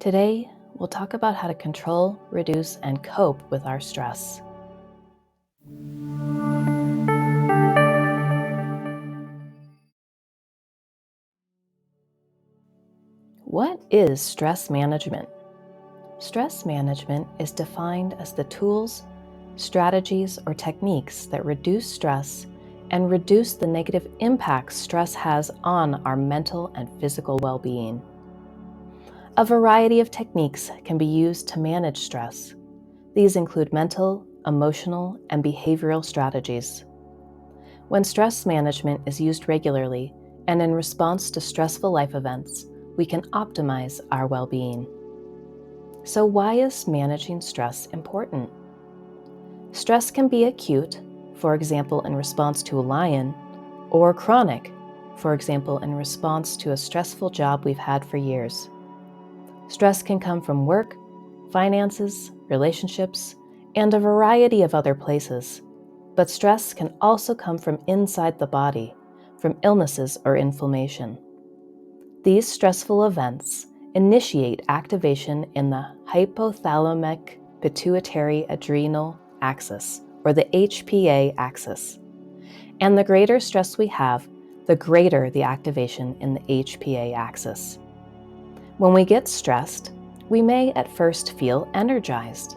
Today, we'll talk about how to control, reduce, and cope with our stress. What is stress management? Stress management is defined as the tools, strategies, or techniques that reduce stress and reduce the negative impacts stress has on our mental and physical well-being. A variety of techniques can be used to manage stress. These include mental, emotional, and behavioral strategies. When stress management is used regularly and in response to stressful life events, we can optimize our well-being. So why is managing stress important? Stress can be acute, for example, in response to a lion, or chronic, for example, in response to a stressful job we've had for years. Stress can come from work, finances, relationships, and a variety of other places. But stress can also come from inside the body, from illnesses or inflammation. These stressful events initiate activation in the hypothalamic pituitary adrenal axis, or the HPA axis. And the greater stress we have, the greater the activation in the HPA axis. When we get stressed, we may at first feel energized.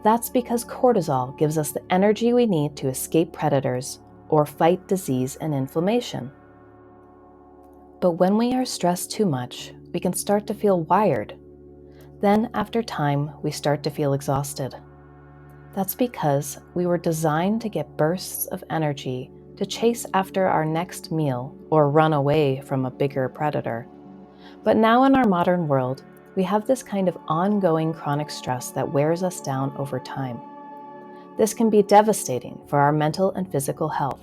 That's because cortisol gives us the energy we need to escape predators or fight disease and inflammation. But when we are stressed too much, we can start to feel wired. Then, after time, we start to feel exhausted. That's because we were designed to get bursts of energy to chase after our next meal or run away from a bigger predator. But now in our modern world, we have this kind of ongoing chronic stress that wears us down over time. This can be devastating for our mental and physical health.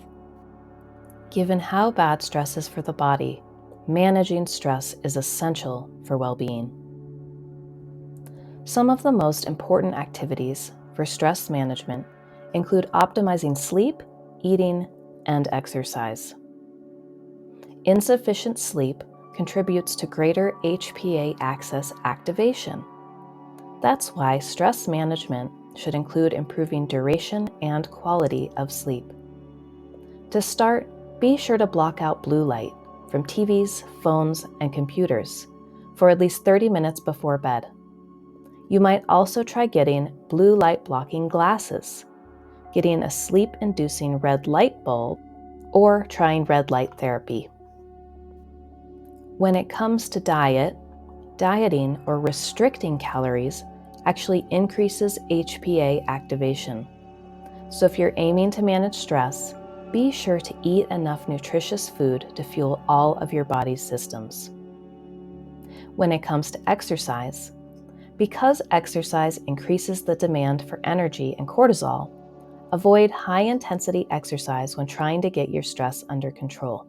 Given how bad stress is for the body, managing stress is essential for well-being. Some of the most important activities for stress management include optimizing sleep, eating, and exercise. Insufficient sleep contributes to greater HPA axis activation. That's why stress management should include improving duration and quality of sleep. To start, be sure to block out blue light from TVs, phones, and computers for at least 30 minutes before bed. You might also try getting blue light blocking glasses, getting a sleep-inducing red light bulb, or trying red light therapy. When it comes to dieting or restricting calories actually increases HPA activation. So if you're aiming to manage stress, be sure to eat enough nutritious food to fuel all of your body's systems. When it comes to exercise, because exercise increases the demand for energy and cortisol, avoid high-intensity exercise when trying to get your stress under control.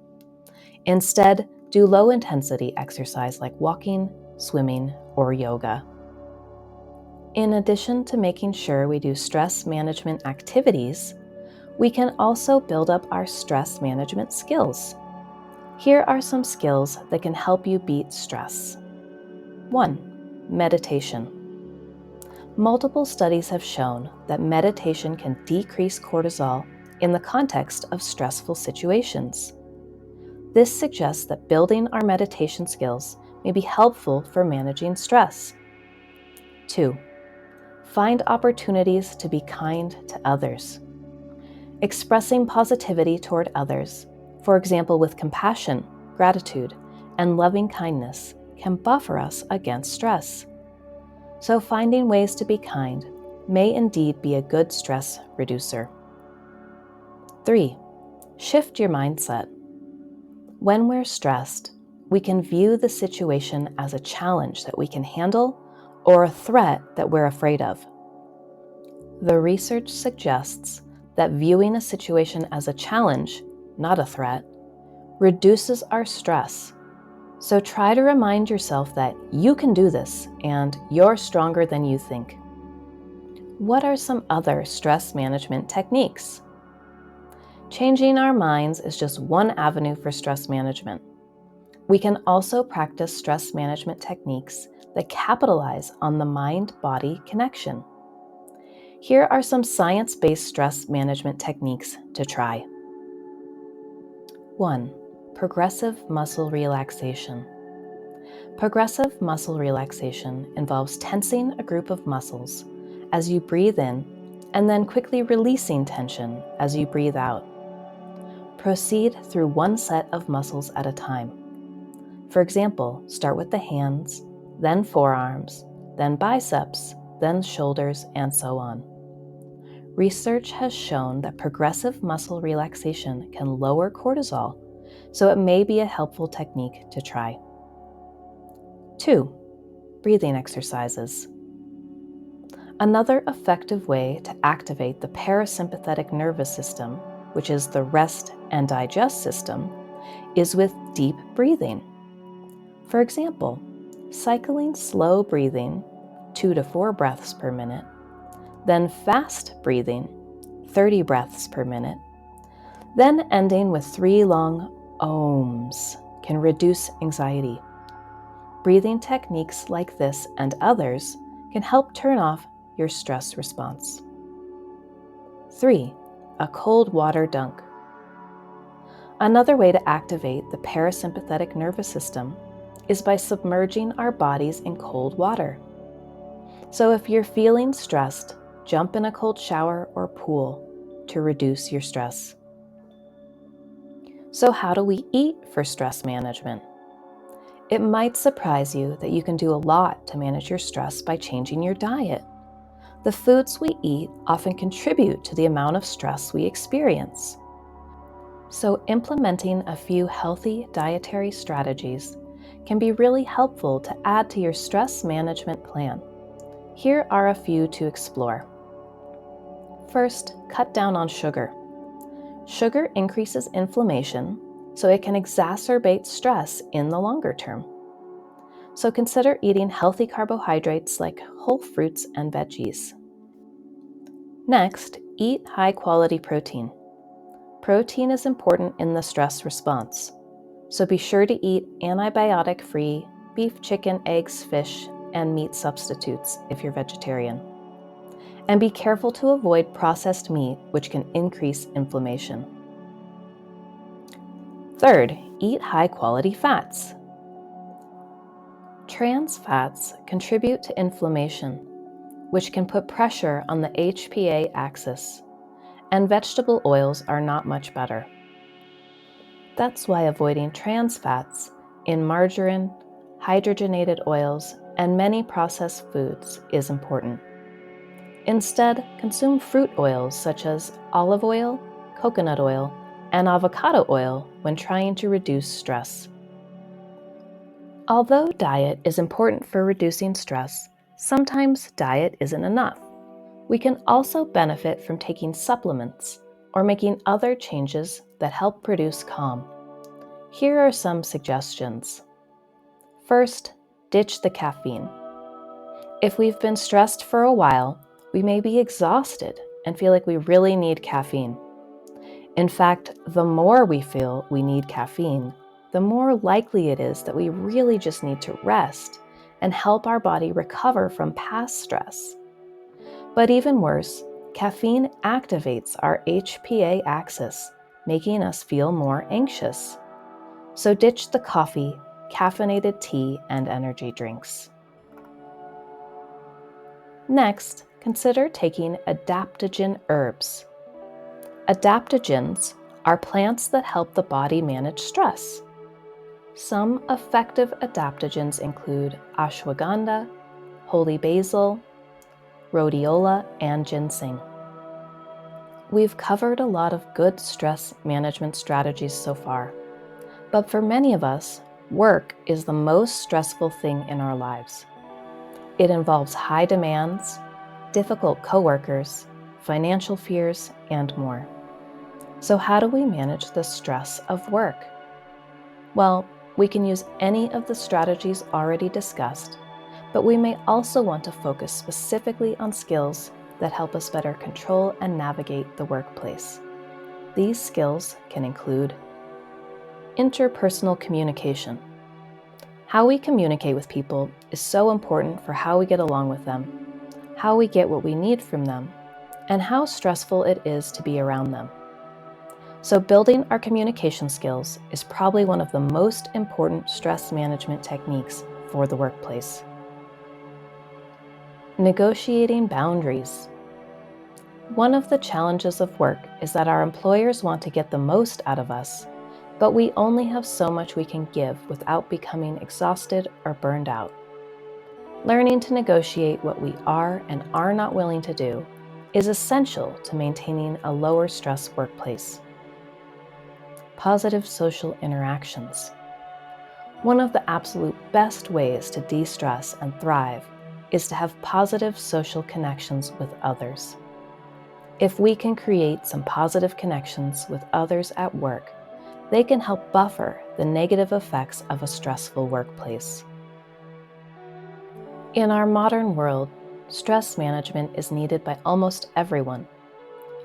Instead, do low-intensity exercise like walking, swimming, or yoga. In addition to making sure we do stress management activities, we can also build up our stress management skills. Here are some skills that can help you beat stress. 1. Meditation. Multiple studies have shown that meditation can decrease cortisol in the context of stressful situations. This suggests that building our meditation skills may be helpful for managing stress. 2. Find opportunities to be kind to others. Expressing positivity toward others, for example with compassion, gratitude, and loving kindness, can buffer us against stress. So finding ways to be kind may indeed be a good stress reducer. 3. Shift your mindset. When we're stressed, we can view the situation as a challenge that we can handle or a threat that we're afraid of. The research suggests that viewing a situation as a challenge, not a threat, reduces our stress. So try to remind yourself that you can do this and you're stronger than you think. What are some other stress management techniques? Changing our minds is just one avenue for stress management. We can also practice stress management techniques that capitalize on the mind-body connection. Here are some science-based stress management techniques to try. 1. Progressive muscle relaxation. Progressive muscle relaxation involves tensing a group of muscles as you breathe in and then quickly releasing tension as you breathe out. Proceed through one set of muscles at a time. For example, start with the hands, then forearms, then biceps, then shoulders, and so on. Research has shown that progressive muscle relaxation can lower cortisol, so it may be a helpful technique to try. 2. Breathing exercises. Another effective way to activate the parasympathetic nervous system, which is the rest and digest system, is with deep breathing. For example, cycling slow breathing, 2 to 4 breaths per minute, then fast breathing, 30 breaths per minute, then ending with 3 long ohms can reduce anxiety. Breathing techniques like this and others can help turn off your stress response. 3. A cold water dunk. Another way to activate the parasympathetic nervous system is by submerging our bodies in cold water. So if you're feeling stressed, jump in a cold shower or pool to reduce your stress. So how do we eat for stress management? It might surprise you that you can do a lot to manage your stress by changing your diet. The foods we eat often contribute to the amount of stress we experience. So implementing a few healthy dietary strategies can be really helpful to add to your stress management plan. Here are a few to explore. First, cut down on sugar. Sugar increases inflammation, so it can exacerbate stress in the longer term. So consider eating healthy carbohydrates like whole fruits and veggies. Next, eat high-quality protein. Protein is important in the stress response, so be sure to eat antibiotic-free beef, chicken, eggs, fish, and meat substitutes if you're vegetarian. And be careful to avoid processed meat, which can increase inflammation. Third, eat high-quality fats. Trans fats contribute to inflammation, which can put pressure on the HPA axis, and vegetable oils are not much better. That's why avoiding trans fats in margarine, hydrogenated oils, and many processed foods is important. Instead, consume fruit oils such as olive oil, coconut oil, and avocado oil when trying to reduce stress. Although diet is important for reducing stress, sometimes diet isn't enough. We can also benefit from taking supplements or making other changes that help produce calm. Here are some suggestions. First, ditch the caffeine. If we've been stressed for a while, we may be exhausted and feel like we really need caffeine. In fact, the more we feel we need caffeine, the more likely it is that we really just need to rest and help our body recover from past stress. But even worse, caffeine activates our HPA axis, making us feel more anxious. So ditch the coffee, caffeinated tea, and energy drinks. Next, consider taking adaptogen herbs. Adaptogens are plants that help the body manage stress. Some effective adaptogens include ashwagandha, holy basil, rhodiola, and ginseng. We've covered a lot of good stress management strategies so far, but for many of us, work is the most stressful thing in our lives. It involves high demands, difficult coworkers, financial fears, and more. So how do we manage the stress of work? Well, we can use any of the strategies already discussed, but we may also want to focus specifically on skills that help us better control and navigate the workplace. These skills can include interpersonal communication. How we communicate with people is so important for how we get along with them, how we get what we need from them, and how stressful it is to be around them. So building our communication skills is probably one of the most important stress management techniques for the workplace. Negotiating boundaries. One of the challenges of work is that our employers want to get the most out of us, but we only have so much we can give without becoming exhausted or burned out. Learning to negotiate what we are and are not willing to do is essential to maintaining a lower stress workplace. Positive social interactions. One of the absolute best ways to de-stress and thrive is to have positive social connections with others. If we can create some positive connections with others at work, they can help buffer the negative effects of a stressful workplace. In our modern world, stress management is needed by almost everyone.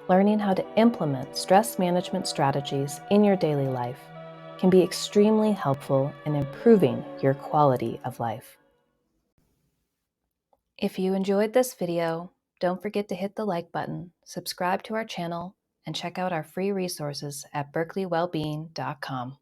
Learning how to implement stress management strategies in your daily life can be extremely helpful in improving your quality of life. If you enjoyed this video, don't forget to hit the like button, subscribe to our channel, and check out our free resources at berkeleywellbeing.com.